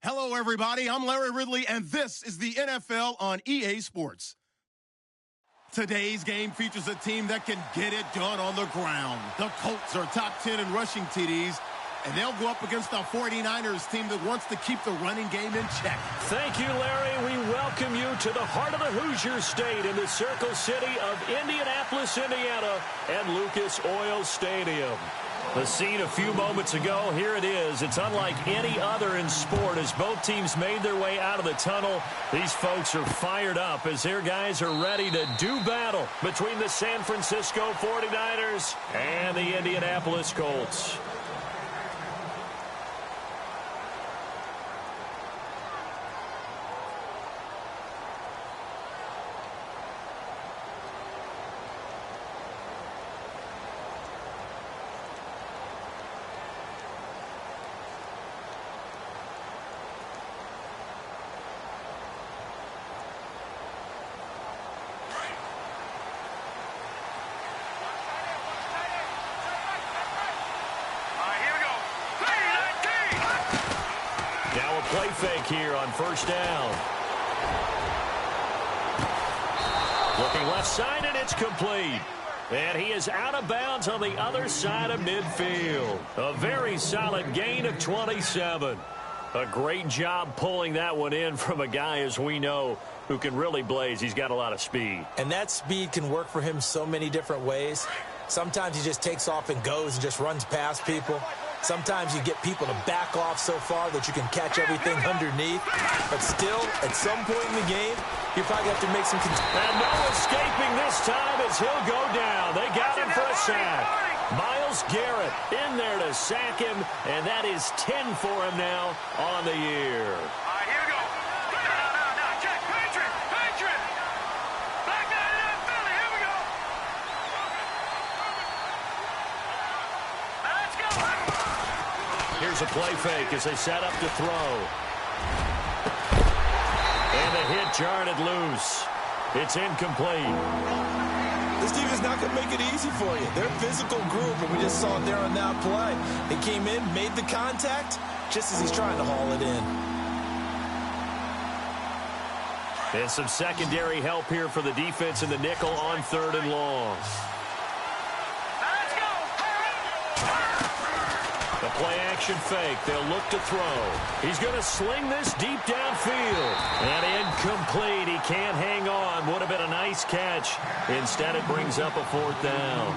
Hello, everybody. I'm Larry Ridley, and this is the NFL on EA Sports. Today's game features a team that can get it done on the ground. The Colts are top 10 in rushing TDs, and they'll go up against the 49ers team that wants to keep the running game in check. Thank you, Larry. We welcome you to the heart of the Hoosier State in the Circle City of Indianapolis, Indiana, and Lucas Oil Stadium. The scene a few moments ago, here it is. It's unlike any other in sport as both teams made their way out of the tunnel. These folks are fired up as their guys are ready to do battle between the San Francisco 49ers and the Indianapolis Colts. Play fake here on first down. Looking left side, and it's complete. And he is out of bounds on the other side of midfield. A very solid gain of 27. A great job pulling that one in from a guy, as we know, who can really blaze. He's got a lot of speed. And that speed can work for him so many different ways. Sometimes he just takes off and goes and just runs past people. Sometimes you get people to back off so far that you can catch everything underneath. But still, at some point in the game, you probably have to make some... And no escaping this time as he'll go down. They got him for a sack. Myles Garrett in there to sack him, and that is 10 for him now on the year. Here's a play fake as they set up to throw. And the hit jarred it loose. It's incomplete. This team is not going to make it easy for you. They're a physical group, and we just saw it there on that play. They came in, made the contact, just as he's trying to haul it in. And some secondary help here for the defense in the nickel on third and long. The play-action fake. They'll look to throw. He's going to sling this deep downfield. And incomplete. He can't hang on. Would have been a nice catch. Instead, it brings up a fourth down.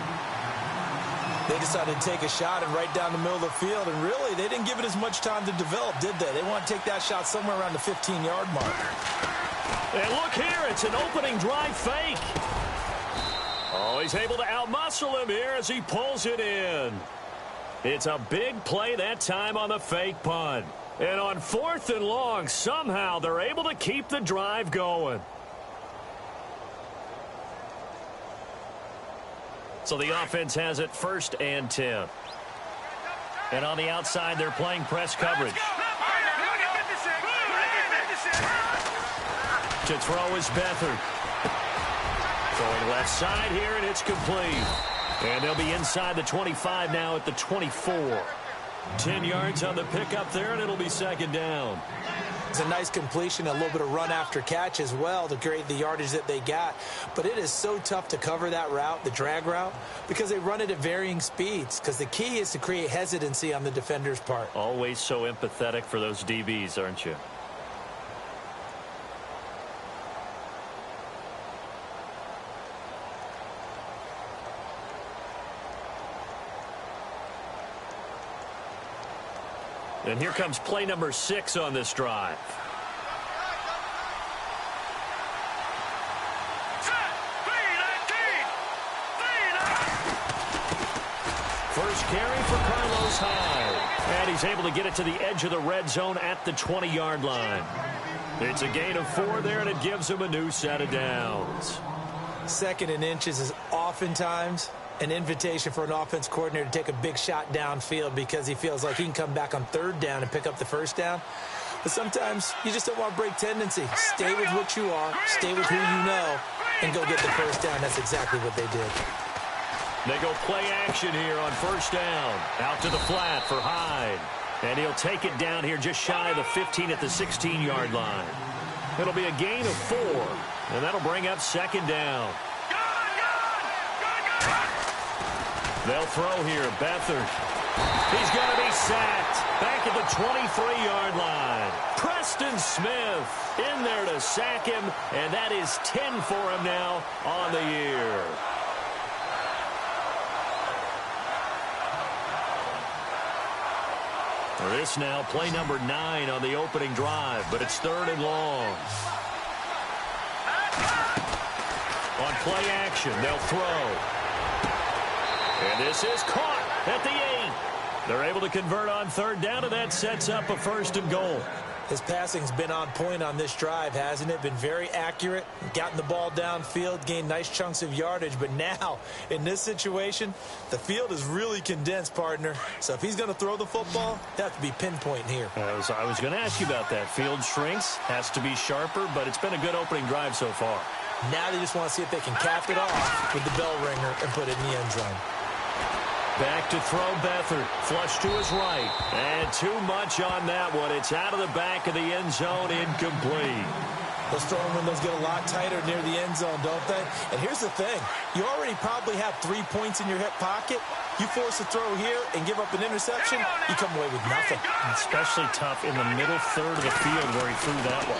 They decided to take a shot and right down the middle of the field. And really, they didn't give it as much time to develop, did they? They want to take that shot somewhere around the 15-yard mark. And look here. It's an opening drive fake. Oh, he's able to outmuscle him here as he pulls it in. It's a big play that time on the fake punt. And on fourth and long, somehow they're able to keep the drive going. So the offense has it first and 10. And on the outside, they're playing press coverage. To throw is Beathard. Throwing left side here, and it's complete. And they'll be inside the 25 now at the 24. 10 yards on the pickup there, and it'll be second down. It's a nice completion, a little bit of run after catch as well to create the yardage that they got. But it is so tough to cover that route, the drag route, because they run it at varying speeds. Because the key is to create hesitancy on the defender's part. Always so empathetic for those DBs, aren't you? And here comes play number 6 on this drive. First carry for Carlos Hyde. And he's able to get it to the edge of the red zone at the 20-yard line. It's a gain of 4 there, and it gives him a new set of downs. Second and inches is oftentimes an invitation for an offense coordinator to take a big shot downfield because he feels like he can come back on third down and pick up the first down. But sometimes you just don't want to break tendency. Stay with what you are, stay with who you know, and go get the first down. That's exactly what they did. They go play action here on first down. Out to the flat for Hyde. And he'll take it down here just shy of the 15 at the 16-yard line. It'll be a gain of 4, and that'll bring up second down. They'll throw here. Beathard. He's going to be sacked back at the 23-yard line. Preston Smith in there to sack him, and that is 10 for him now on the year. This now play number 9 on the opening drive, but it's 3rd and long. On play action, they'll throw. And this is caught at the 8. They're able to convert on 3rd down, and that sets up a 1st and goal. His passing's been on point on this drive, hasn't it? Been very accurate, gotten the ball downfield, gained nice chunks of yardage. But now, in this situation, the field is really condensed, partner. So if he's going to throw the football, he'll have to be pinpointing here. I was going to ask you about that. Field shrinks, has to be sharper, but it's been a good opening drive so far. Now they just want to see if they can cap it off with the bell ringer and put it in the end zone. Back to throw Beathard. Flush to his right. And too much on that one. It's out of the back of the end zone. Incomplete. Those throwing windows get a lot tighter near the end zone, don't they? And here's the thing. You already probably have 3 points in your hip pocket. You force a throw here and give up an interception, you come away with nothing. Especially tough in the middle third of the field where he threw that one.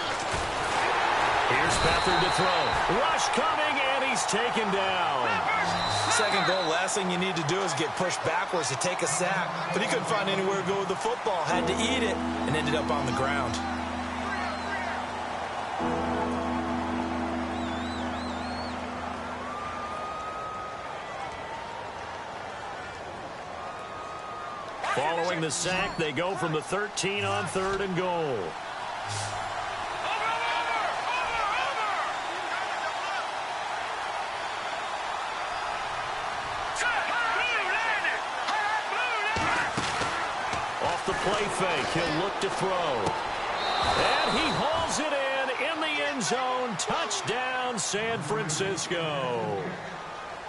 Here's Beathard to throw. Rush coming, and he's taken down. Second goal, last thing you need to do is get pushed backwards to take a sack. But he couldn't find anywhere to go with the football. Had to eat it and ended up on the ground. Following the sack, they go from the 13 on 3rd and goal. Off the play fake, he'll look to throw. And he hauls it in the end zone. Touchdown, San Francisco.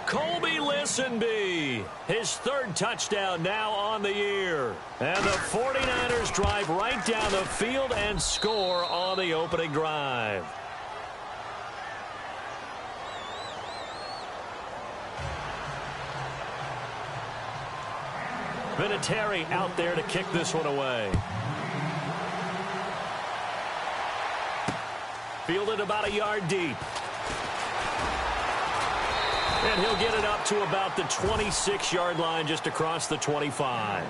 Colby Listenby, his 3rd touchdown now on the year. And the 49ers drive right down the field and score on the opening drive. Vinatieri out there to kick this one away. Fielded about a yard deep. And he'll get it up to about the 26-yard line, just across the 25.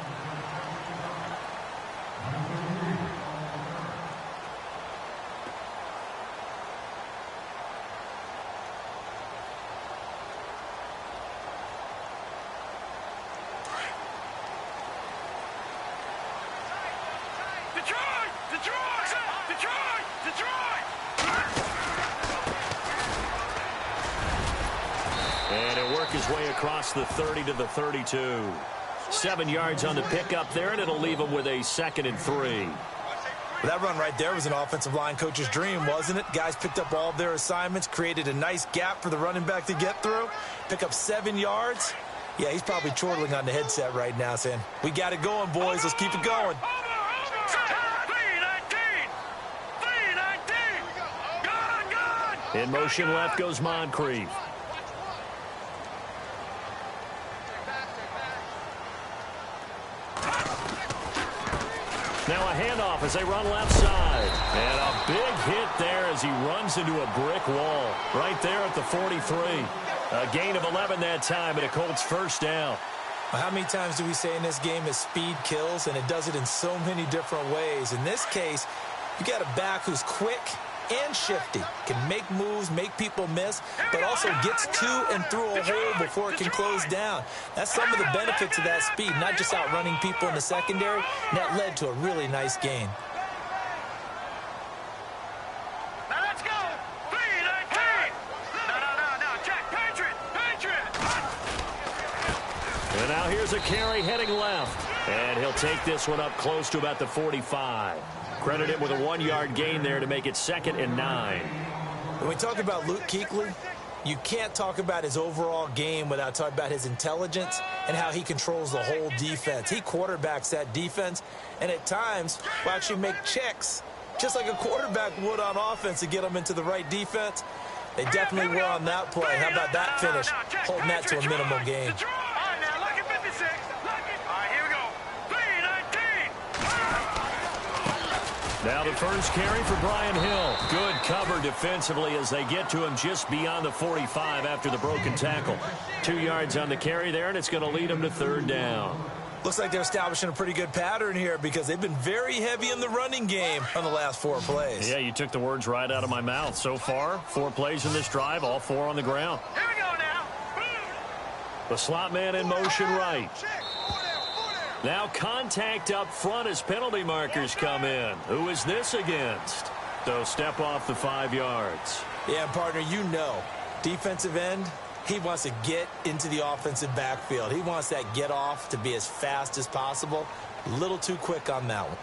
And he'll work his way across the 30 to the 32. 7 yards on the pickup there, and it'll leave him with a 2nd and 3. That run right there was an offensive line coach's dream, wasn't it? Guys picked up all of their assignments, created a nice gap for the running back to get through, pick up 7 yards. Yeah, he's probably chortling on the headset right now saying, we got it going, boys. Let's keep it going. In motion left goes Moncrief. Now a handoff as they run left side. And a big hit there as he runs into a brick wall right there at the 43. A gain of 11 that time, and a Colts 1st down. How many times do we say in this game that speed kills, and it does it in so many different ways? In this case, you got a back who's quick and shifty, can make moves, make people miss, but also gets to and through a hole before it can close down. That's some of the benefits of that speed, not just outrunning people in the secondary, and that led to a really nice gain. Now let's go! 3-19! No, check, Patriot! And now here's a carry heading left, and he'll take this one up close to about the 45. Credit him with a 1-yard gain there to make it 2nd and 9. When we talk about Luke Kuechly, You can't talk about his overall game without talking about his intelligence and how he controls the whole defense. He quarterbacks that defense, and at times will actually make checks, just like a quarterback would on offense to get them into the right defense. They definitely were on that play. How about that finish, holding that to a minimal gain. Now the first carry for Brian Hill. Good cover defensively as they get to him just beyond the 45 after the broken tackle. 2 yards on the carry there, and it's going to lead him to third down. Looks like they're establishing a pretty good pattern here because they've been very heavy in the running game on the last 4 plays. Yeah, you took the words right out of my mouth. So far, 4 plays in this drive, all 4 on the ground. Here we go now. The slot man in motion right. Now contact up front as penalty markers come in. Who is this against? So step off the 5 yards. Yeah, partner, you know, defensive end, he wants to get into the offensive backfield. He wants that get off to be as fast as possible. A little too quick on that one.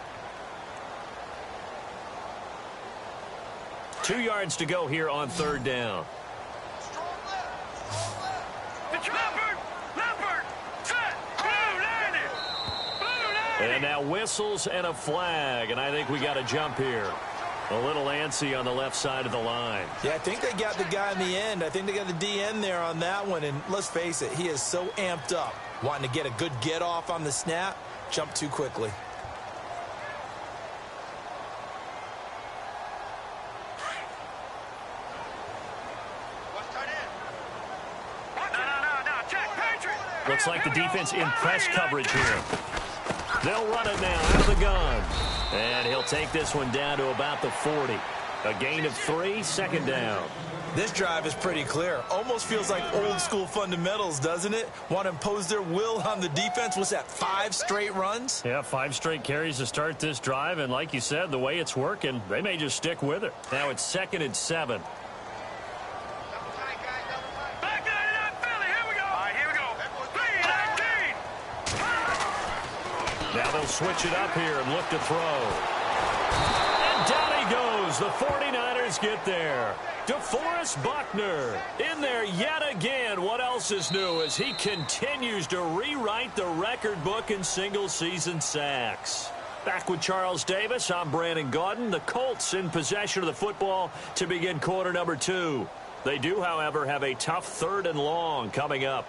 2 yards to go here on third down. And now whistles and a flag, and I think we got a jump here. A little antsy on the left side of the line. Yeah, I think they got the guy in the end. I think they got the DN there on that one, and let's face it, he is so amped up, wanting to get a good get off on the snap, jump too quickly. Looks like the defense in press coverage here. They'll run it now out of the gun. And he'll take this one down to about the 40. A gain of 3, second down. This drive is pretty clear. Almost feels like old school fundamentals, doesn't it? Want to impose their will on the defense. What's that, 5 straight runs? Yeah, 5 straight carries to start this drive. And like you said, the way it's working, they may just stick with it. Now it's 2nd and 7. Now they'll switch it up here and look to throw. And down he goes. The 49ers get there. DeForest Buckner in there yet again. What else is new as he continues to rewrite the record book in single-season sacks. Back with Charles Davis, I'm Brandon Gaudin. The Colts in possession of the football to begin quarter number 2. They do, however, have a tough 3rd and long coming up.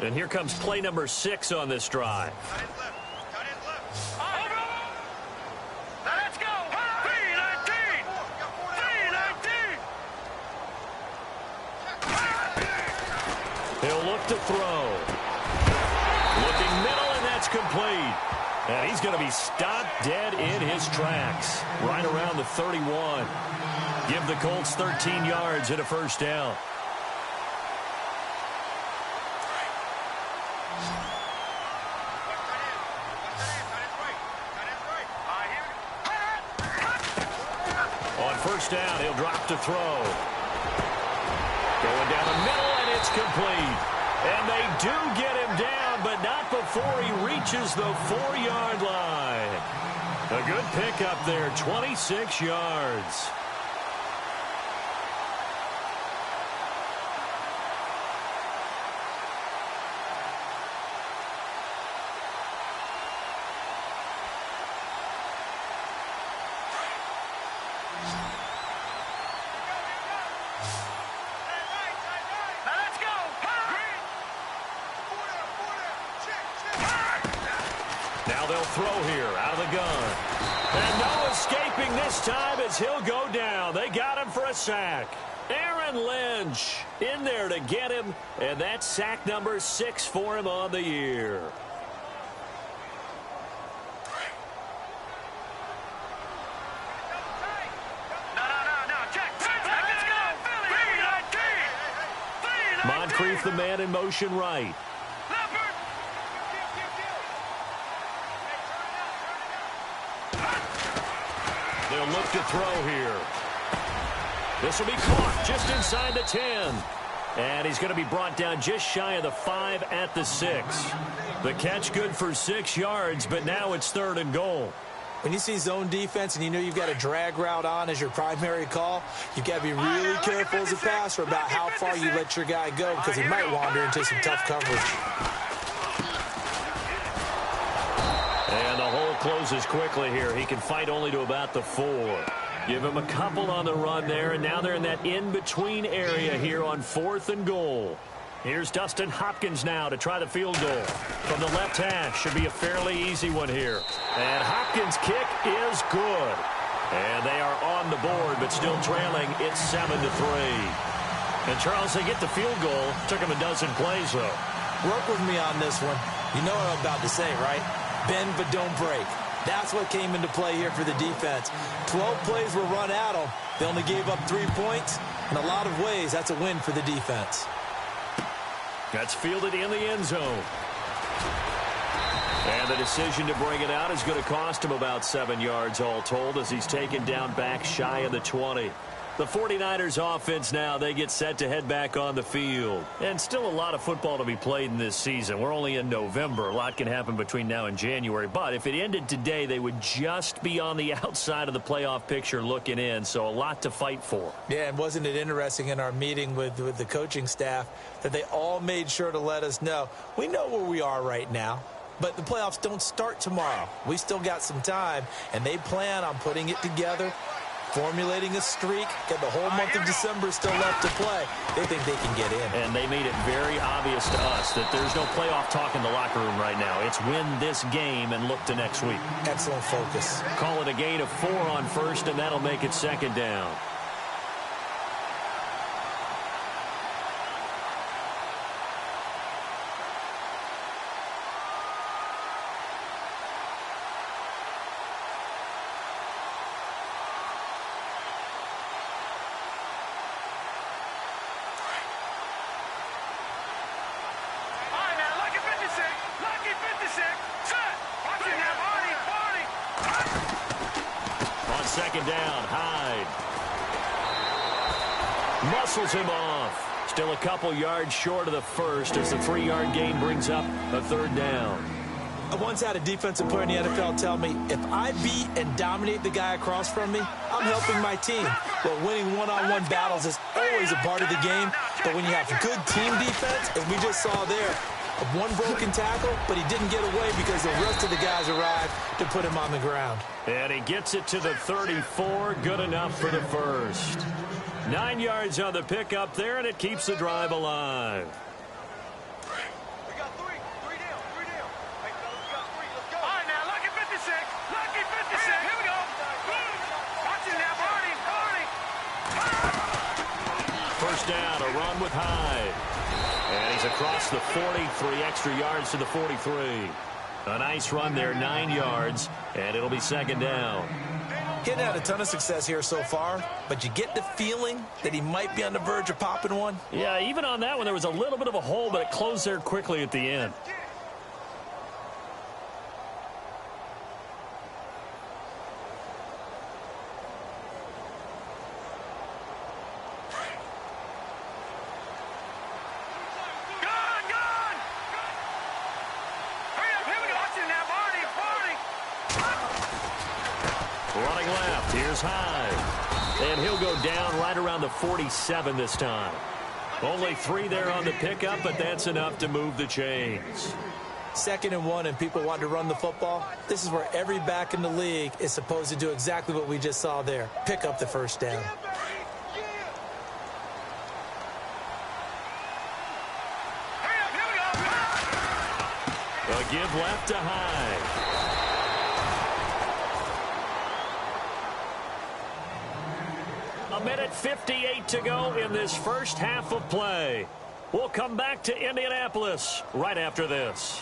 And here comes play number 6 on this drive. Let's go. 319. 319. He'll look to throw. Looking middle, and that's complete. And he's going to be stopped dead in his tracks. Right around the 31. Give the Colts 13 yards and a first down. First down, he'll drop to throw. Going down the middle, and it's complete. And they do get him down, but not before he reaches the 4-yard line. A good pickup there, 26 yards. Now they'll throw here out of the gun. And no escaping this time as he'll go down. They got him for a sack. Aaron Lynch in there to get him, and that's sack number 6 for him on the year. Moncrief, the man in motion right. They'll look to throw here. This will be caught just inside the 10. And he's going to be brought down just shy of the 5 at the 6. The catch good for 6 yards, but now it's 3rd and goal. When you see zone defense and you know you've got a drag route on as your primary call, you've got to be really careful as a passer about how far you let your guy go because he might wander into some tough coverage. And the hole closes quickly here. He can fight only to about the 4. Give him a couple on the run there, and now they're in that in-between area here on 4th and goal. Here's Dustin Hopkins now to try the field goal. From the left hash, should be a fairly easy one here. And Hopkins' kick is good. And they are on the board, but still trailing. It's 7-3. And, Charles, they get the field goal. Took them a dozen plays, though. Work with me on this one. You know what I'm about to say, right? Bend but don't break. That's what came into play here for the defense. 12 plays were run at them. They only gave up 3 points. In a lot of ways, that's a win for the defense. That's fielded in the end zone. And the decision to bring it out is going to cost him about 7 yards all told as he's taken down back shy of the 20. The 49ers offense now, they get set to head back on the field. And still a lot of football to be played in this season. We're only in November. A lot can happen between now and January. But if it ended today, they would just be on the outside of the playoff picture looking in. So a lot to fight for. Yeah, and wasn't it interesting in our meeting with the coaching staff that they all made sure to let us know, we know where we are right now. But the playoffs don't start tomorrow. We still got some time, and they plan on putting it together, formulating a streak. Got the whole month of December still left to play. They think they can get in. And they made it very obvious to us that there's no playoff talk in the locker room right now. It's win this game and look to next week. Excellent focus. Call it a gain of 4 on 1st, and that'll make it 2nd down. Muscles him off. Still a couple yards short of the 1st as the 3-yard gain brings up a 3rd down. I once had a defensive player in the NFL tell me, if I beat and dominate the guy across from me, I'm helping my team. Well, winning one-on-one battles is always a part of the game, but when you have good team defense, as we just saw there, one broken tackle, but he didn't get away because the rest of the guys arrived to put him on the ground. And he gets it to the 34, good enough for the 1st. 9 yards on the pickup there, and it keeps the drive alive. We got three down. Hey, fellas, we got 3. Let's go. All right, now, lucky 56. Lucky 56. Here we go. Watch it now, Barney. 1st down, a run with Hyde. And he's across the 40, 3 extra yards to the 43. A nice run there, 9 yards, and it'll be 2nd down. Getting had a ton of success here so far, but you get the feeling that he might be on the verge of popping one. Yeah, even on that one, there was a little bit of a hole, but it closed there quickly at the end. Running left, here's Hyde. And he'll go down right around the 47 this time. Only 3 there on the pickup, but that's enough to move the chains. 2nd and 1, and people want to run the football. This is where every back in the league is supposed to do exactly what we just saw there. Pick up the 1st down. A give left to Hyde. A minute 58 to go in this first half of play. We'll come back to Indianapolis right after this.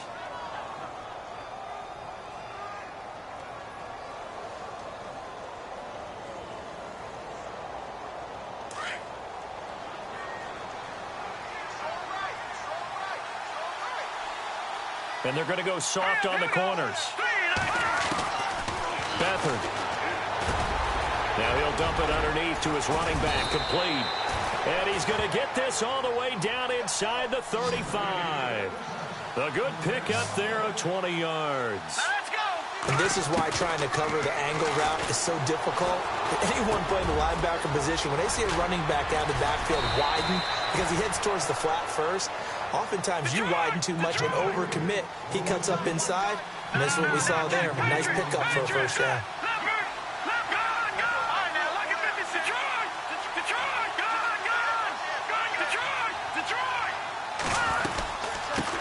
And they're going to go soft on the corners. Beathard. Now he'll dump it underneath to his running back, complete. And he's going to get this all the way down inside the 35. A good pickup there of 20 yards. Let's go! And this is why trying to cover the angle route is so difficult. Anyone playing the linebacker position, when they see a running back out of the backfield widen because he heads towards the flat first, oftentimes you widen too much and overcommit. He cuts up inside, and this is what we saw there. A nice pickup for a first down.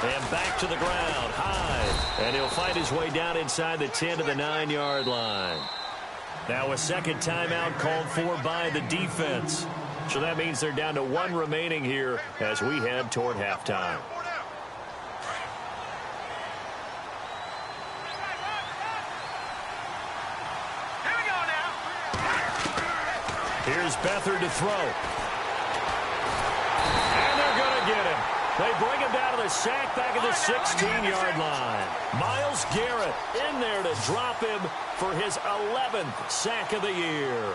And back to the ground, high. And he'll fight his way down inside the 10 to the 9-yard line. Now a second timeout called for by the defense. So that means they're down to 1 remaining here as we head toward halftime. Here we go now. Here's Beathard to throw. And they're going to get him. They bring him down to the sack back at the 16-yard line. Myles Garrett in there to drop him for his 11th sack of the year.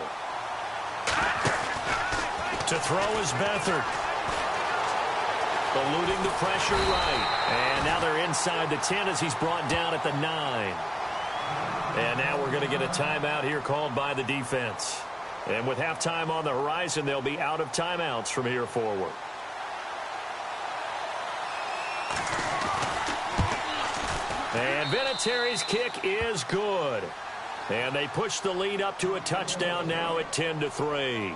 To throw is Beathard. Eluding the pressure right. And now they're inside the 10 as he's brought down at the 9. And now we're going to get a timeout here called by the defense. And with halftime on the horizon, they'll be out of timeouts from here forward. And Vinatieri's kick is good. And they push the lead up to a touchdown now at 10-3.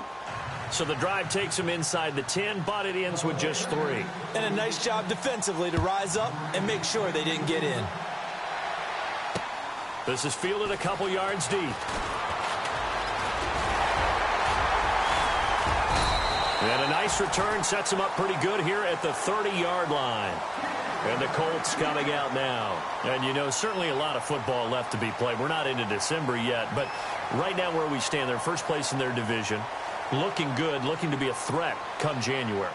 So the drive takes them inside the 10, but it ends with just 3. And a nice job defensively to rise up and make sure they didn't get in. This is fielded a couple yards deep. And a nice return sets them up pretty good here at the 30-yard line. And the Colts coming out now. And, you know, certainly a lot of football left to be played. We're not into December yet, but right now where we stand, they're first place in their division. Looking good, looking to be a threat come January.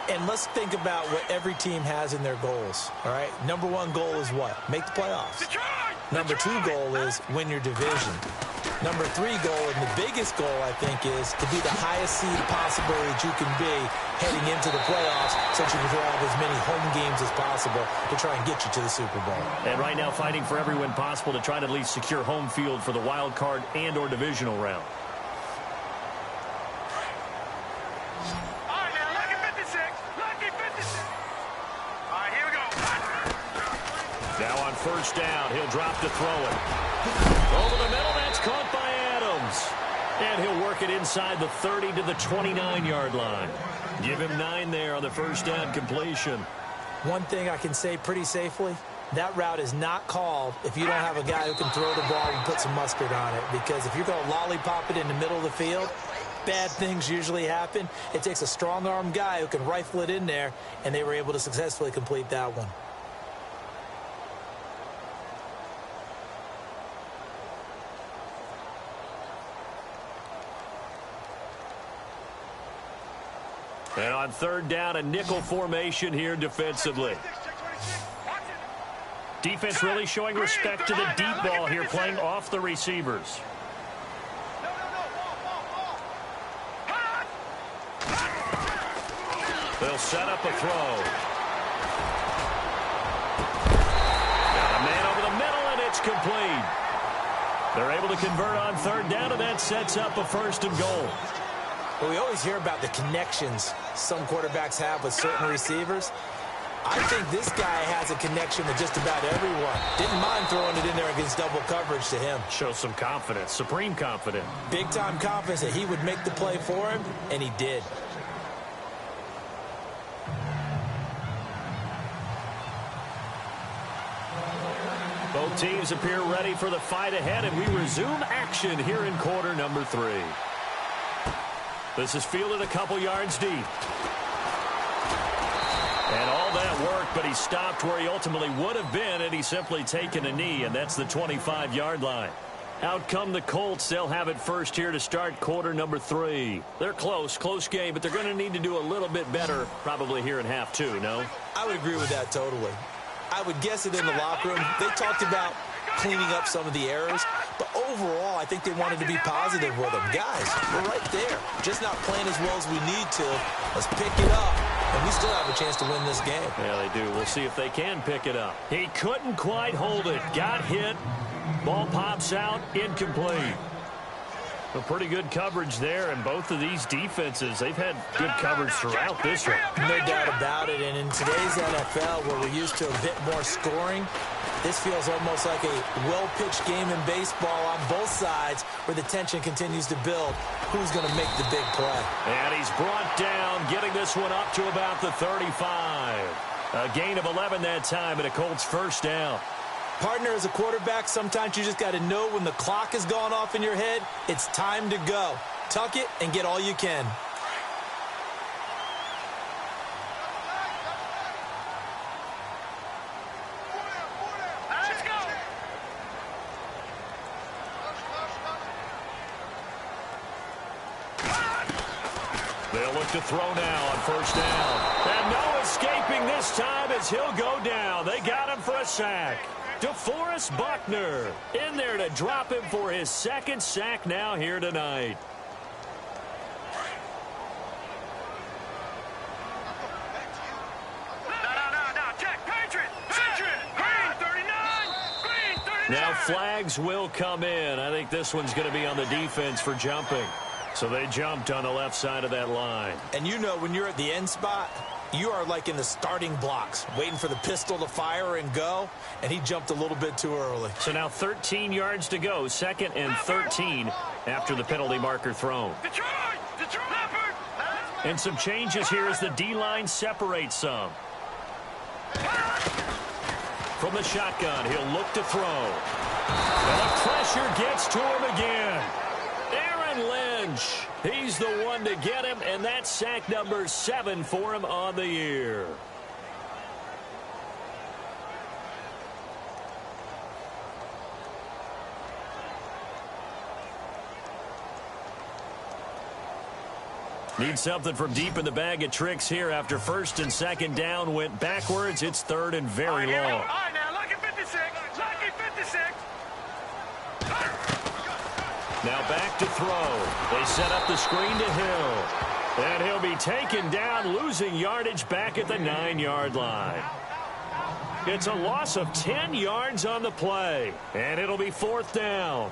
And let's think about what every team has in their goals, all right? Number 1 goal is what? Make the playoffs. Number 2 goal is win your division. Number 3 goal, and the biggest goal, I think, is to be the highest seed possible that you can be heading into the playoffs so that you can have as many home games as possible to try and get you to the Super Bowl. And right now fighting for every win possible to try to at least secure home field for the wild card and or divisional round. All right, now, lucky 56. Lucky 56. All right, here we go. Now on first down, he'll drop to throw it. Over the middle, that's caught by Adams. And he'll work it inside the 30 to the 29-yard line. Give him 9 there on the first down completion. One thing I can say pretty safely, that route is not called if you don't have a guy who can throw the ball and put some mustard on it. Because if you're going to lollipop it in the middle of the field, bad things usually happen. It takes a strong-arm guy who can rifle it in there, and they were able to successfully complete that one. And on third down, a nickel formation here defensively. Defense really showing respect to the deep ball here, playing off the receivers. They'll set up a throw. Got a man over the middle, and it's complete. They're able to convert on third down, and that sets up a 1st and goal. Well, we always hear about the connections some quarterbacks have with certain receivers. I think this guy has a connection with just about everyone. Didn't mind throwing it in there against double coverage to him. Shows some confidence, supreme confidence. Big-time confidence that he would make the play for him, and he did. Both teams appear ready for the fight ahead, and we resume action here in quarter number 3. This is fielded a couple yards deep. And all that work, but he stopped where he ultimately would have been had he simply taken a knee, and that's the 25-yard line. Out come the Colts. They'll have it first here to start quarter number 3. They're close game, but they're going to need to do a little bit better probably here in half 2, no? I would agree with that totally. I would guess it in the locker room. They talked about cleaning up some of the errors. But overall, I think they wanted to be positive with them. Guys, we're right there. Just not playing as well as we need to. Let's pick it up. And we still have a chance to win this game. Yeah, they do. We'll see if they can pick it up. He couldn't quite hold it. Got hit. Ball pops out. Incomplete. A pretty good coverage there, and both of these defenses, they've had good coverage throughout this one. No doubt about it, and in today's NFL, where we're used to a bit more scoring, this feels almost like a well-pitched game in baseball on both sides where the tension continues to build. Who's going to make the big play? And he's brought down, getting this one up to about the 35. A gain of 11 that time, and a Colts first down. Partner, as a quarterback, sometimes you just got to know when the clock has gone off in your head, it's time to go. Tuck it and get all you can. Let's go. They'll look to throw now on first down. And no escaping this time as he'll go down. They got him for a sack. DeForest Buckner in there to drop him for his second sack now here tonight. No. Check. Patriot. Green 39. Green 39. Now flags will come in. I think this one's going to be on the defense for jumping. So they jumped on the left side of that line. And you know when you're at the end spot, you are like in the starting blocks, waiting for the pistol to fire and go, and he jumped a little bit too early. So now 13 yards to go, second and 13 after the penalty marker thrown. Detroit. And some changes here as the D-line separates some. From the shotgun, he'll look to throw. And the pressure gets to him again. Aaron Lynch, he's the one to get him, and that's sack number 7 for him on the year. Need something from deep in the bag of tricks here after first and second down went backwards. It's third and very long. All right, now, lucky 56. Lucky 56. Now back to throw. They set up the screen to Hill. And he'll be taken down, losing yardage back at the 9-yard line. It's a loss of 10 yards on the play. And it'll be fourth down.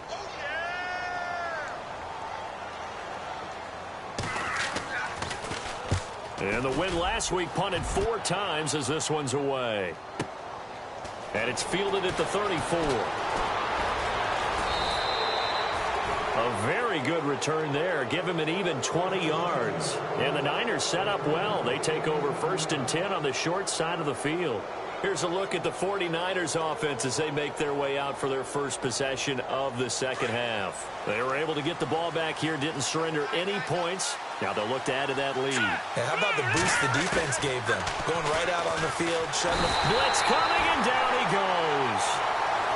And the win last week punted 4 times as this one's away. And it's fielded at the 34. A very good return there. Give him an even 20 yards. And the Niners set up well. They take over first and 10 on the short side of the field. Here's a look at the 49ers offense as they make their way out for their first possession of the second half. They were able to get the ball back here, didn't surrender any points. Now they'll look to add to that lead. And how about the boost the defense gave them? Going right out on the field, shutting the... Blitz coming, and down he goes.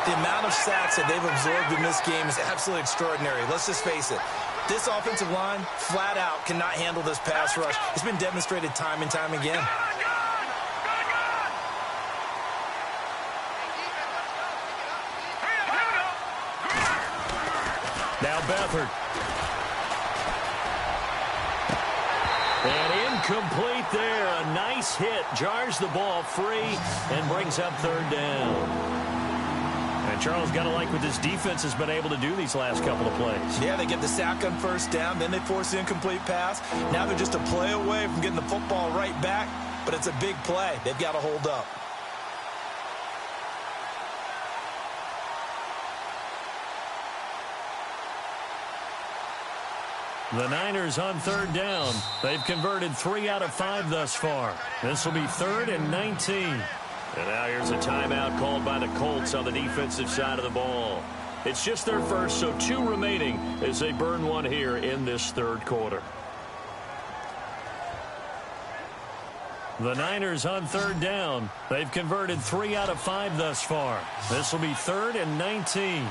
The amount of sacks that they've absorbed in this game is absolutely extraordinary. Let's just face it. This offensive line, flat out, cannot handle this pass rush. It's been demonstrated time and time again. Now Beathard. And incomplete there. A nice hit. Jars the ball free and brings up third down. And Charles, got to like what this defense has been able to do these last couple of plays. Yeah, they get the sack on first down, then they force the incomplete pass. Now they're just a play away from getting the football right back, but it's a big play. They've got to hold up. The Niners on third down. They've converted 3 out of 5 thus far. This will be third and 19. And now here's a timeout called by the Colts on the defensive side of the ball. It's just their first, so 2 remaining as they burn one here in this third quarter. The Niners on third down. They've converted 3 out of 5 thus far. This will be third and 19.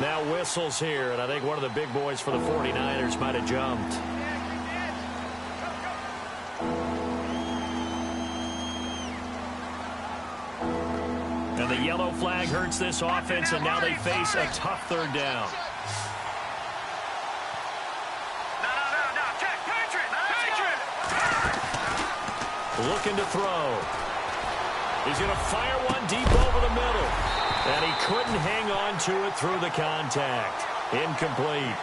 Now whistles here, and I think one of the big boys for the 49ers might have jumped. And the yellow flag hurts this offense, and now they face a tough third down. Looking to throw. He's going to fire one deep over the middle. And he couldn't hang on to it through the contact. Incomplete.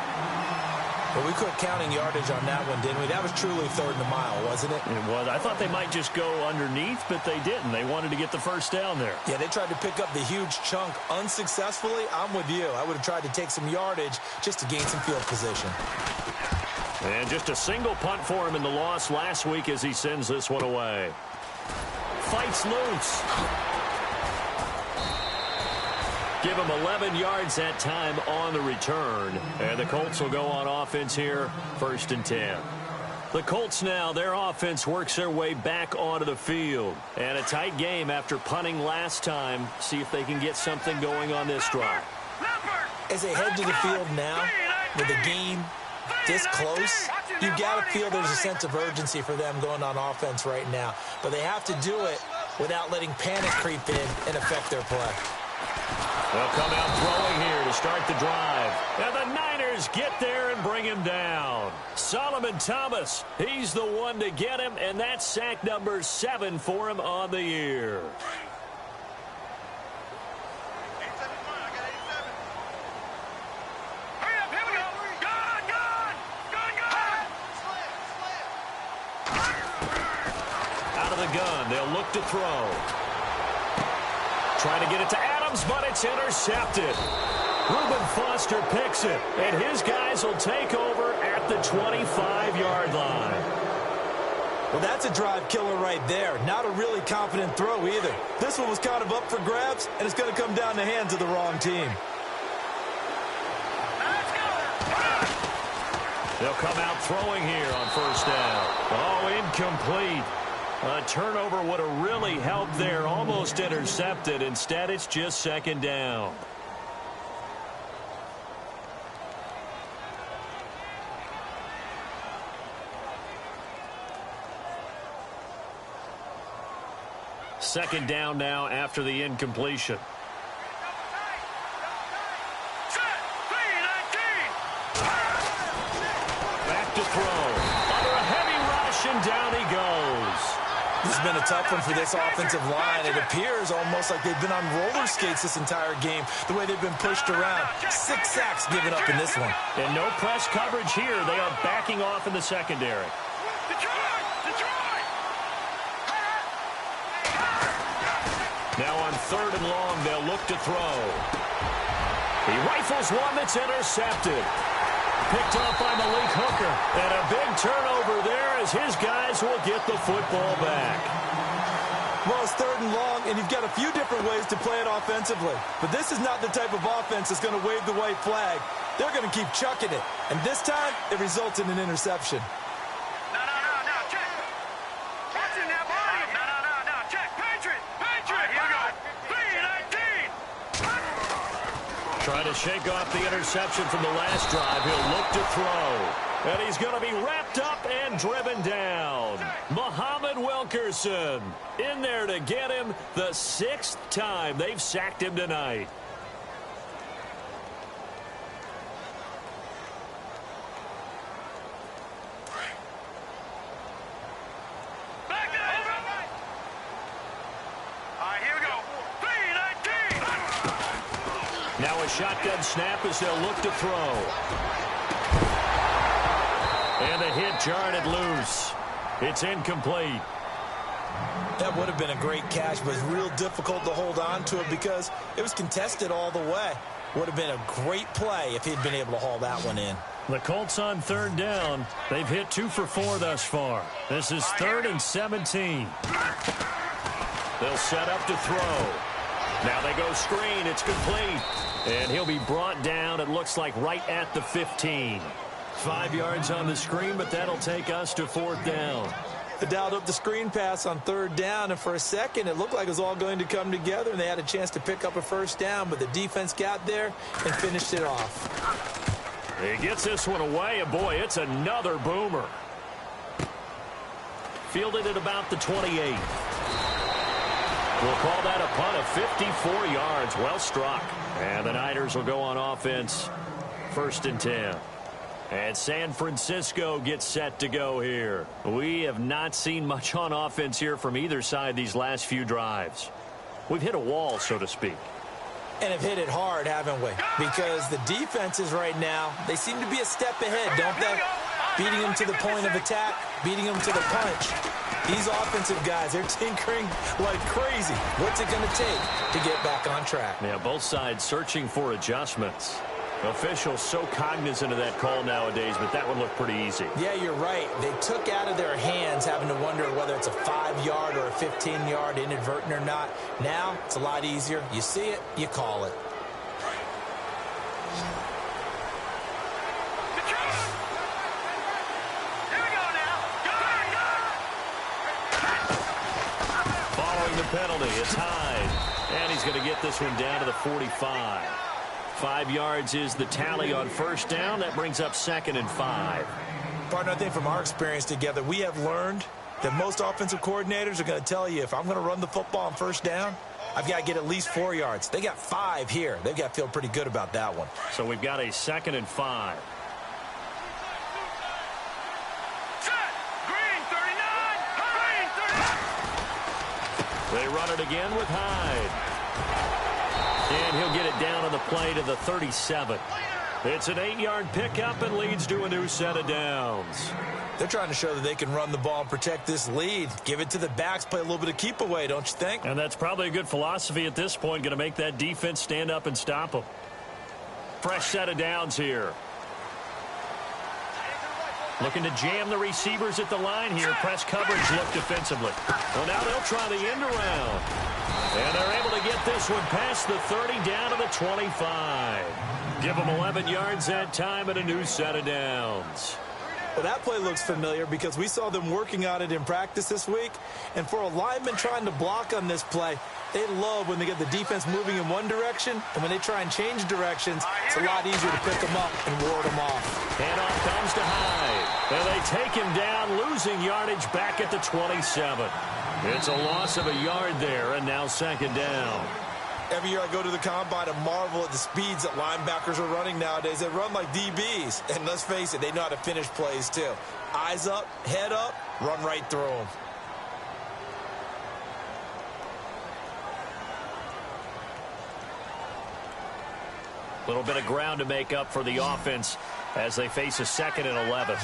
Well, we quit counting yardage on that one, didn't we? That was truly third and a mile, wasn't it? It was. I thought they might just go underneath, but they didn't. They wanted to get the first down there. Yeah, they tried to pick up the huge chunk unsuccessfully. I'm with you. I would have tried to take some yardage just to gain some field position. And just a single punt for him in the loss last week as he sends this one away. Fights loose. Give him 11 yards that time on the return. And the Colts will go on offense here, 1st and 10. The Colts now, their offense works their way back onto the field. And a tight game after punting last time. See if they can get something going on this drive. As they head to the field now, with the game this close, you got to feel there's a sense of urgency for them going on offense right now. But they have to do it without letting panic creep in and affect their play. They'll come out throwing here to start the drive. And the Niners get there and bring him down. Solomon Thomas, he's the one to get him, and that's sack number 7 for him on the year. Gun. They'll look to throw. Trying to get it to Adams, but it's intercepted. Reuben Foster picks it, and his guys will take over at the 25-yard line. Well, that's a drive killer right there. Not a really confident throw either. This one was kind of up for grabs, and it's going to come down the hands of the wrong team. They'll come out throwing here on 1st down. Oh, incomplete. A turnover would have really helped there. Almost intercepted. Instead, it's just 2nd down. Second down now after the incompletion. Back to throw. Under a heavy rush, and down he goes. This has been a tough one for this offensive line. It appears almost like they've been on roller skates this entire game, the way they've been pushed around. 6 sacks given up in this one. And no press coverage here. They are backing off in the secondary. Now on 3rd and long, they'll look to throw. He rifles one that's intercepted. Picked off by Malik Hooker. And a big turnover there as his guys will get the football back. Well, it's 3rd and long, and you've got a few different ways to play it offensively. But this is not the type of offense that's going to wave the white flag. They're going to keep chucking it. And this time, it results in an interception. Trying to shake off the interception from the last drive. He'll look to throw. And he's going to be wrapped up and driven down. Muhammad Wilkerson in there to get him the 6th time they've sacked him tonight. Now a shotgun snap as they'll look to throw. And the hit jarred it loose. It's incomplete. That would have been a great catch, but it's real difficult to hold on to it because it was contested all the way. Would have been a great play if he'd been able to haul that one in. The Colts on 3rd down. They've hit 2 for 4 thus far. This is 3rd and 17. They'll set up to throw. Now they go screen. It's complete. And he'll be brought down, it looks like, right at the 15. 5 yards on the screen, but that'll take us to 4th down. They dialed up the screen pass on third down, and for a second, it looked like it was all going to come together, and they had a chance to pick up a first down, but the defense got there and finished it off. He gets this one away, and boy, it's another boomer. Fielded at about the 28. We'll call that a punt of 54 yards. Well struck. And the Niners will go on offense. 1st and 10. And San Francisco gets set to go here. We have not seen much on offense here from either side these last few drives. We've hit a wall, so to speak. And have hit it hard, haven't we? Because the defenses right now, they seem to be a step ahead, don't they? Beating them to the point of attack, beating them to the punch. These offensive guys, they're tinkering like crazy. What's it going to take to get back on track? Yeah, both sides searching for adjustments. Officials so cognizant of that call nowadays, but that would look pretty easy. Yeah, you're right. They took out of their hands having to wonder whether it's a 5-yard or a 15-yard inadvertent or not. Now, it's a lot easier. You see it, you call it. Following the penalty, it's Hyde. And he's going to get this one down to the 45. 5 yards is the tally on first down. That brings up 2nd and 5. Partner, I think from our experience together, we have learned that most offensive coordinators are going to tell you, if I'm going to run the football on first down, I've got to get at least 4 yards. They got 5 here. They've got to feel pretty good about that one. So we've got a 2nd and 5. They run it again with Hyde. And he'll get it down on the play to the 37. It's an 8-yard pickup and leads to a new set of downs. They're trying to show that they can run the ball and protect this lead. Give it to the backs, play a little bit of keep away, don't you think? And that's probably a good philosophy at this point, going to make that defense stand up and stop them. Fresh set of downs here. Looking to jam the receivers at the line here. Press coverage look defensively. Well, now they'll try the end around. And they're able to get this one past the 30 down to the 25. Give them 11 yards that time and a new set of downs. Well, that play looks familiar because we saw them working on it in practice this week. And for a lineman trying to block on this play, they love when they get the defense moving in one direction. And when they try and change directions, it's a lot easier to pick them up and ward them off. Handoff comes to Hyde. And they take him down, losing yardage back at the 27. It's a loss of a yard there, and now 2nd down. Every year I go to the combine and marvel at the speeds that linebackers are running nowadays. They run like DBs. And let's face it, they know how to finish plays too. Eyes up, head up, run right through them. A little bit of ground to make up for the offense as they face a 2nd and 11.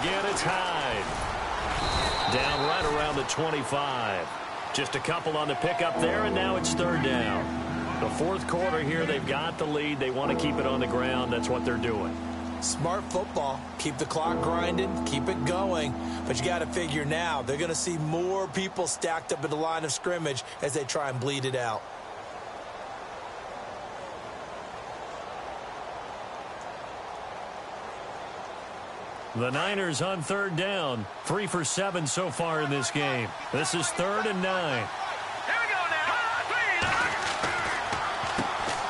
Again, it's Hyde. Down right around the 25. Just a couple on the pickup there, and now it's 3rd down. The 4th quarter here, they've got the lead. They want to keep it on the ground. That's what they're doing. Smart football. Keep the clock grinding. Keep it going. But you got to figure now, they're going to see more people stacked up at the line of scrimmage as they try and bleed it out. The Niners on 3rd down. 3 for 7 so far in this game. This is 3rd and 9.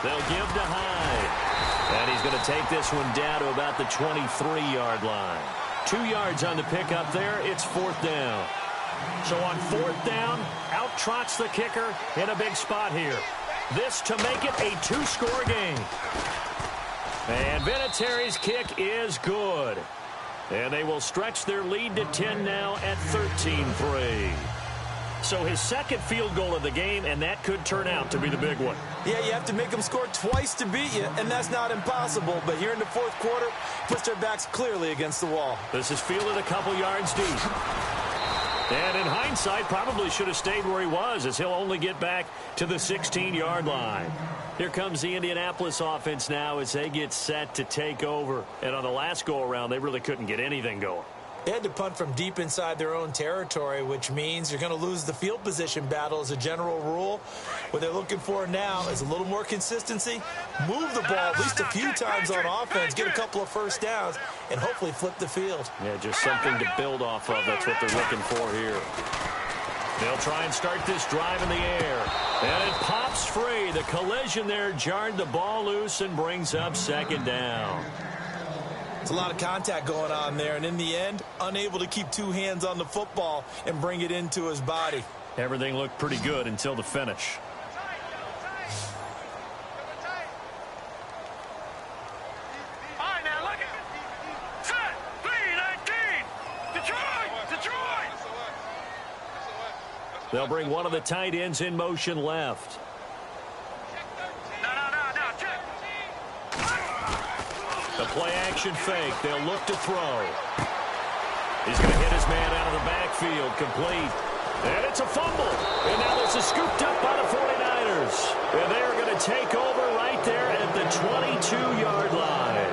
They'll give to Hyde. And he's going to take this one down to about the 23-yard line. 2 yards on the pickup there. It's 4th down. So on 4th down, out trots the kicker in a big spot here. This to make it a 2-score game. And Vinatieri's kick is good. And they will stretch their lead to 10 now at 13-3. So his 2nd field goal of the game, and that could turn out to be the big one. Yeah, you have to make them score twice to beat you, and that's not impossible. But here in the 4th quarter, puts their backs clearly against the wall. This is fielded a couple yards deep. And in hindsight, probably should have stayed where he was, as he'll only get back to the 16-yard line. Here comes the Indianapolis offense now as they get set to take over. And on the last go-around, they really couldn't get anything going. They had to punt from deep inside their own territory, which means you're going to lose the field position battle as a general rule. What they're looking for now is a little more consistency, move the ball at least a few times on offense, get a couple of first downs, and hopefully flip the field. Yeah, just something to build off of. That's what they're looking for here. They'll try and start this drive in the air. And it pops free. The collision there jarred the ball loose and brings up second down. It's a lot of contact going on there, and in the end, unable to keep two hands on the football and bring it into his body. Everything looked pretty good until the finish. All right, now look at set. 3-19. Detroit. They'll bring one of the tight ends in motion left. No, check. The play action fake. They'll look to throw. He's going to hit his man out of the backfield. Complete. And it's a fumble. And now this is scooped up by the 49ers. And they're going to take over right there at the 22-yard line.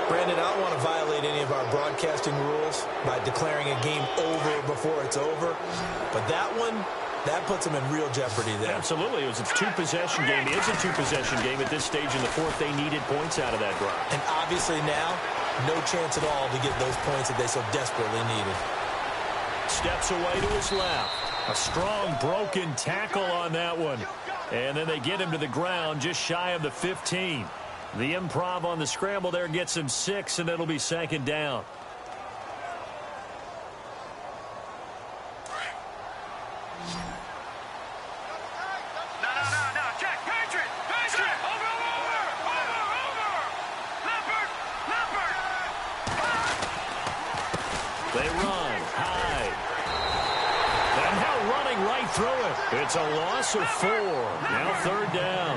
Brandon, I don't want to violate any of our broadcasting rules by declaring a game over before it's over. But that one, that puts them in real jeopardy there. Absolutely. It was a two-possession game. It is a two-possession game at this stage in the fourth. They needed points out of that drive. And obviously now, no chance at all to get those points that they so desperately needed. Steps away to his left. A strong broken tackle on that one. And then they get him to the ground just shy of the 15. The improv on the scramble there gets him 6, and it'll be second down. No. Check. Patriot. Over. Leopard. They run high. And now running right through it. It's a loss of 4. Now third down.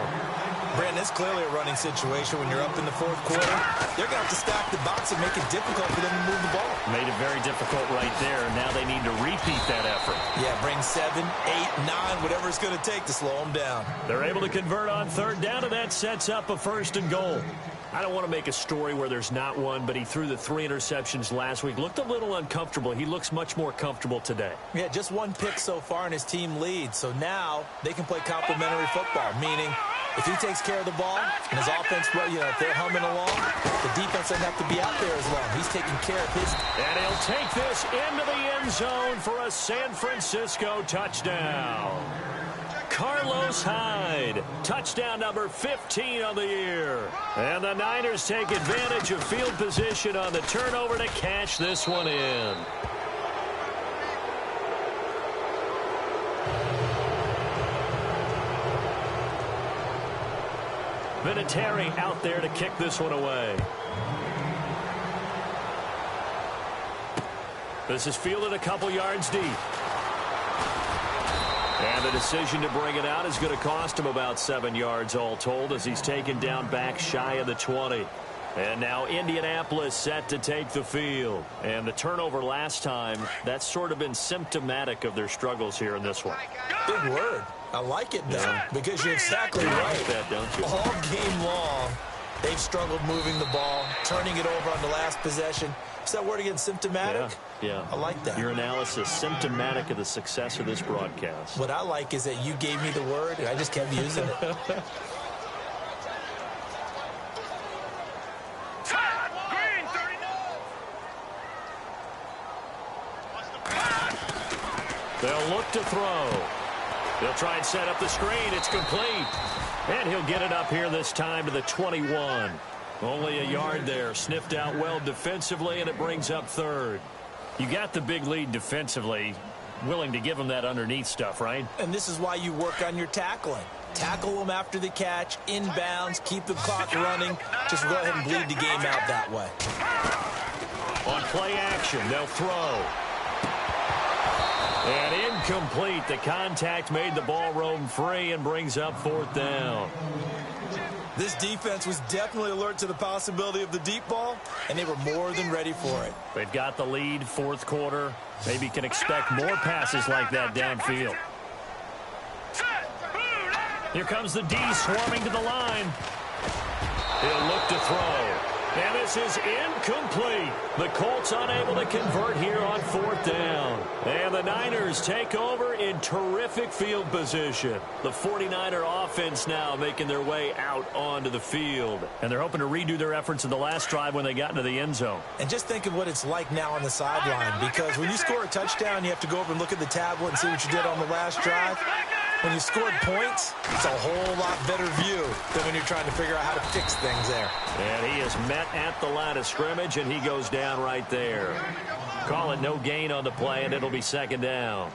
Brandon, it's clearly a running situation when you're up in the fourth quarter. They're going to have to stack the box and make it difficult for them to move the ball. Made it very difficult right there. Now they need to repeat that effort. Yeah, bring 7, 8, 9, whatever it's going to take to slow them down. They're able to convert on third down, and that sets up a first and goal. I don't want to make a story where there's not one, but he threw the 3 interceptions last week. Looked a little uncomfortable. He looks much more comfortable today. Yeah, just 1 pick so far, and his team leads. So now they can play complementary football, meaning if he takes care of the ball and his offense, if they're humming along, the defense doesn't have to be out there as long. He's taking care of his. And he'll take this into the end zone for a San Francisco touchdown. Carlos Hyde, touchdown number 15 on the year. And the Niners take advantage of field position on the turnover to cash this one in. Vinatieri out there to kick this one away. This is fielded a couple yards deep. And the decision to bring it out is going to cost him about 7 yards all told as he's taken down back shy of the 20. And now Indianapolis set to take the field. And the turnover last time, that's sort of been symptomatic of their struggles here in this one. Big word. I like it, though, because you're exactly right. Like that, don't you? All game long, they've struggled moving the ball, turning it over on the last possession. Is that word again, symptomatic? Yeah. I like that. Your analysis, symptomatic of the success of this broadcast. What I like is that you gave me the word, and I just kept using it. They'll look to throw. They'll try and set up the screen. It's complete. And he'll get it up here this time to the 21. Only a yard there. Sniffed out well defensively, and it brings up third. You got the big lead defensively. Willing to give them that underneath stuff, right? And this is why you work on your tackling. Tackle them after the catch, inbounds, keep the clock running. Just go ahead and bleed the game out that way. On play action, they'll throw. And incomplete. The contact made the ball roam free and brings up fourth down. This defense was definitely alert to the possibility of the deep ball, and they were more than ready for it. They've got the lead, fourth quarter. Maybe can expect more passes like that downfield. Here comes the D swarming to the line. He'll look to throw. And this is incomplete. The Colts unable to convert here on 4th down. And the Niners take over in terrific field position. The 49er offense now making their way out onto the field. And they're hoping to redo their efforts in the last drive when they got into the end zone. And just think of what it's like now on the sideline, because when you score a touchdown, you have to go over and look at the tablet and see what you did on the last drive. When you scored points, it's a whole lot better view than when you're trying to figure out how to fix things there. And he is met at the line of scrimmage, and he goes down right there. Call it no gain on the play, and it'll be 2nd down.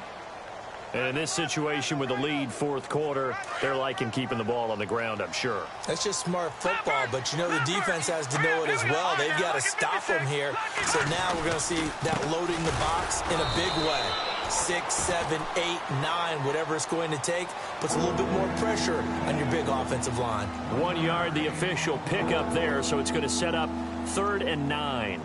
And in this situation with the lead 4th quarter, they're liking keeping the ball on the ground, I'm sure. That's just smart football, but you know the defense has to know it as well. They've got to stop them here. So now we're going to see that loading the box in a big way. 6, 7, 8, 9, whatever it's going to take, puts a little bit more pressure on your big offensive line. 1 yard, the official pickup there, so it's going to set up 3rd and 9.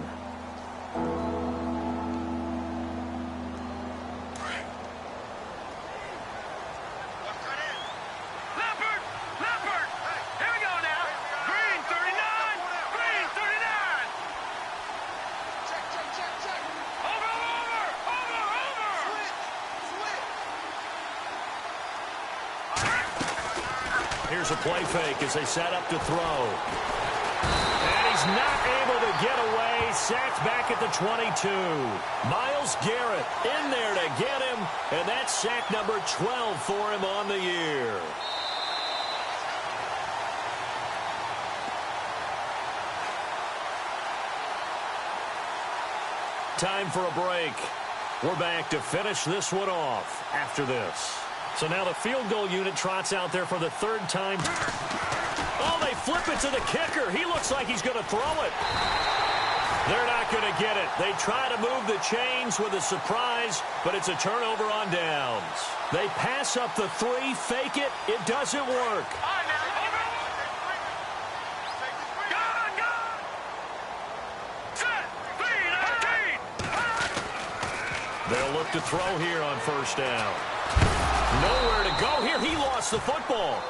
Here's a play fake as they set up to throw. And he's not able to get away. Sacked back at the 22. Myles Garrett in there to get him. And that's sack number 12 for him on the year. Time for a break. We're back to finish this one off after this. So now the field goal unit trots out there for the 3rd time. Oh, they flip it to the kicker. He looks like he's going to throw it. They're not going to get it. They try to move the chains with a surprise, but it's a turnover on downs. They pass up the 3, fake it. It doesn't work. They'll look to throw here on 1st down. Nowhere to go here. He lost the football.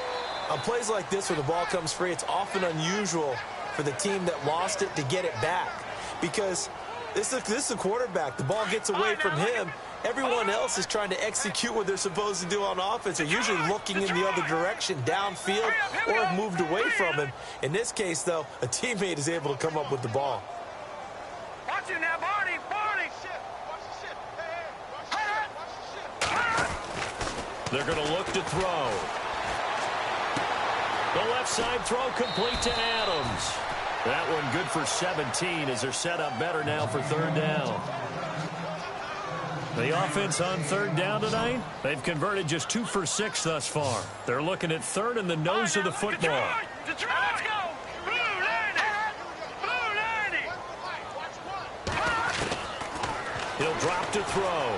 On plays like this where the ball comes free, it's often unusual for the team that lost it to get it back, because this is a quarterback. The ball gets away from him. Everyone else is trying to execute what they're supposed to do on offense. They're usually looking in the other direction, downfield, or have moved away from him. In this case, though, a teammate is able to come up with the ball. Watch it now, Barney. They're going to look to throw. The left side throw complete to Adams. That one good for 17 as they're set up better now for 3rd down. The offense on 3rd down tonight, they've converted just 2 for 6 thus far. They're looking at 3rd in the nose of the football. Let's go. Blue 90. He'll drop to throw.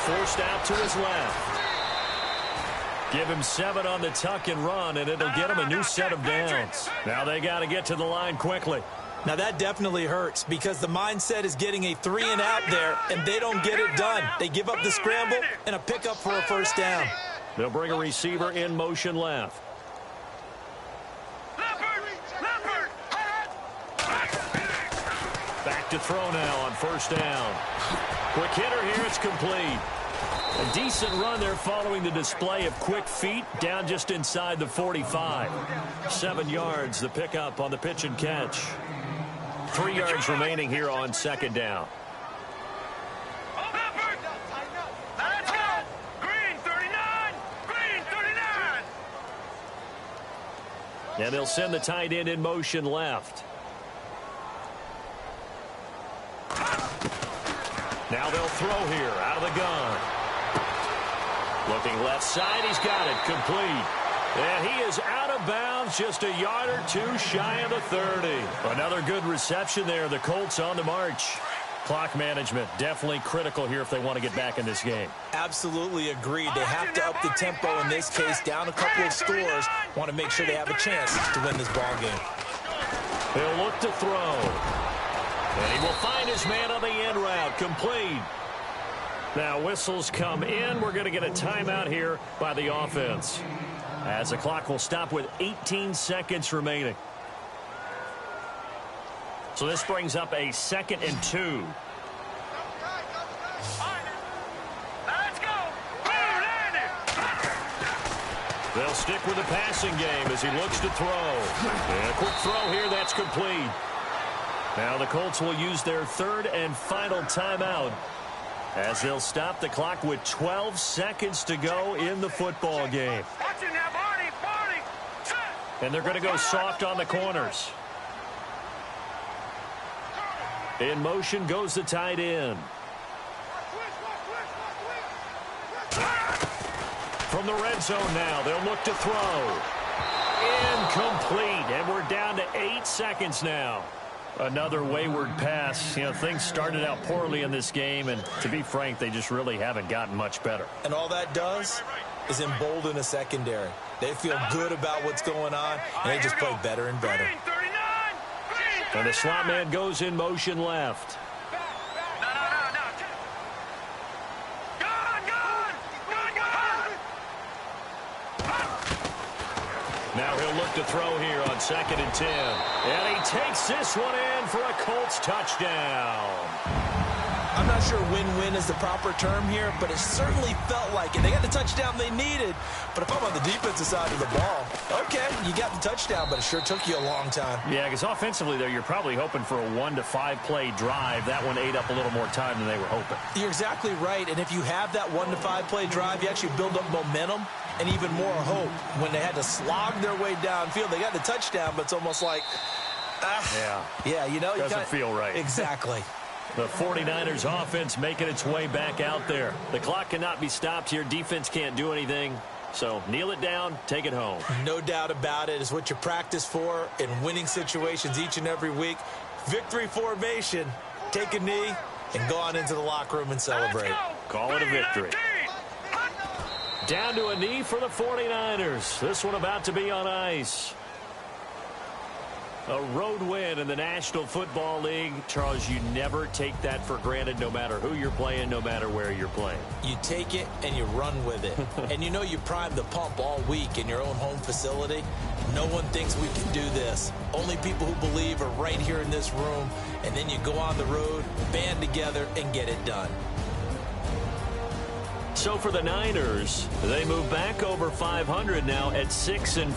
Forced out to his left. Give him 7 on the tuck and run, and it'll get him a new set of downs. Now they got to get to the line quickly. Now that definitely hurts, because the mindset is getting a 3 and out there, and they don't get it done. They give up the scramble and a pickup for a 1st down. They'll bring a receiver in motion left. Back to throw now on 1st down. Quick hitter here, it's complete. A decent run there following the display of quick feet down just inside the 45. 7 yards, the pickup on the pitch and catch. 3 yards remaining here on 2nd down. And they'll send the tight end in motion left. Now they'll throw here out of the gun. Looking left side, he's got it complete. And he is out of bounds, just a yard or 2 shy of the 30. Another good reception there. The Colts on the march. Clock management definitely critical here if they want to get back in this game. Absolutely agreed. They have to up the tempo in this case, down a couple of scores. Want to make sure they have a chance to win this ball game. He'll look to throw. And he will find his man on the end route, complete. Now whistles come in. We're going to get a timeout here by the offense, as the clock will stop with 18 seconds remaining. So this brings up a 2nd and 2. Let's go. They'll stick with the passing game as he looks to throw. And a quick throw here, that's complete. Now the Colts will use their 3rd and final timeout as they'll stop the clock with 12 seconds to go in the football game. Watching now, Barney. And they're going to go soft on the corners. In motion goes the tight end. From the red zone now, they'll look to throw. Incomplete, and we're down to 8 seconds now. Another wayward pass. You know, things started out poorly in this game, and to be frank, they just really haven't gotten much better. And all that does is embolden a secondary. They feel good about what's going on, and they just play better and better. And the slot man goes in motion left. Now he'll look to throw here on 2nd and 10. And he takes this one in for a Colts touchdown. I'm not sure win-win is the proper term here, but it certainly felt like it. They got the touchdown they needed, but if I'm on the defensive side of the ball, okay, you got the touchdown, but it sure took you a long time. Yeah, because offensively, though, you're probably hoping for a 1 to 5 play drive. That one ate up a little more time than they were hoping. You're exactly right, and if you have that 1 to 5 play drive, you actually build up momentum and even more hope. When they had to slog their way downfield, they got the touchdown, but it's almost like, yeah, you know, doesn't feel right. Exactly. The 49ers offense making its way back out there. The clock cannot be stopped here. Defense can't do anything. So kneel it down, take it home. No doubt about it. It's what you practice for in winning situations each and every week. Victory formation. Take a knee and go on into the locker room and celebrate. Call it a victory. Down to a knee for the 49ers. This one about to be on ice. A road win in the National Football League. Charles, you never take that for granted, no matter who you're playing, no matter where you're playing. You take it and you run with it. And you know you primed the pump all week in your own home facility. No one thinks we can do this. Only people who believe are right here in this room. And then you go on the road, band together, and get it done. So for the Niners, they move back over 500 now at 6-5.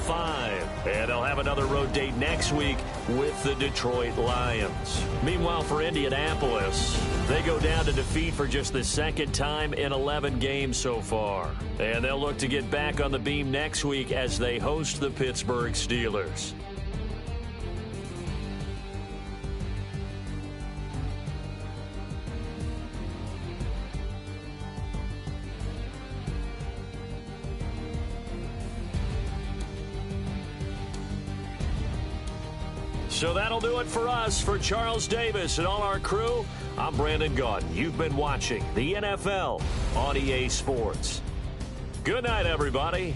And they'll have another road date next week with the Detroit Lions. Meanwhile, for Indianapolis, they go down to defeat for just the 2nd time in 11 games so far. And they'll look to get back on the beam next week as they host the Pittsburgh Steelers. So that'll do it for us. For Charles Davis and all our crew, I'm Brandon Gaudin. You've been watching the NFL on EA Sports. Good night, everybody.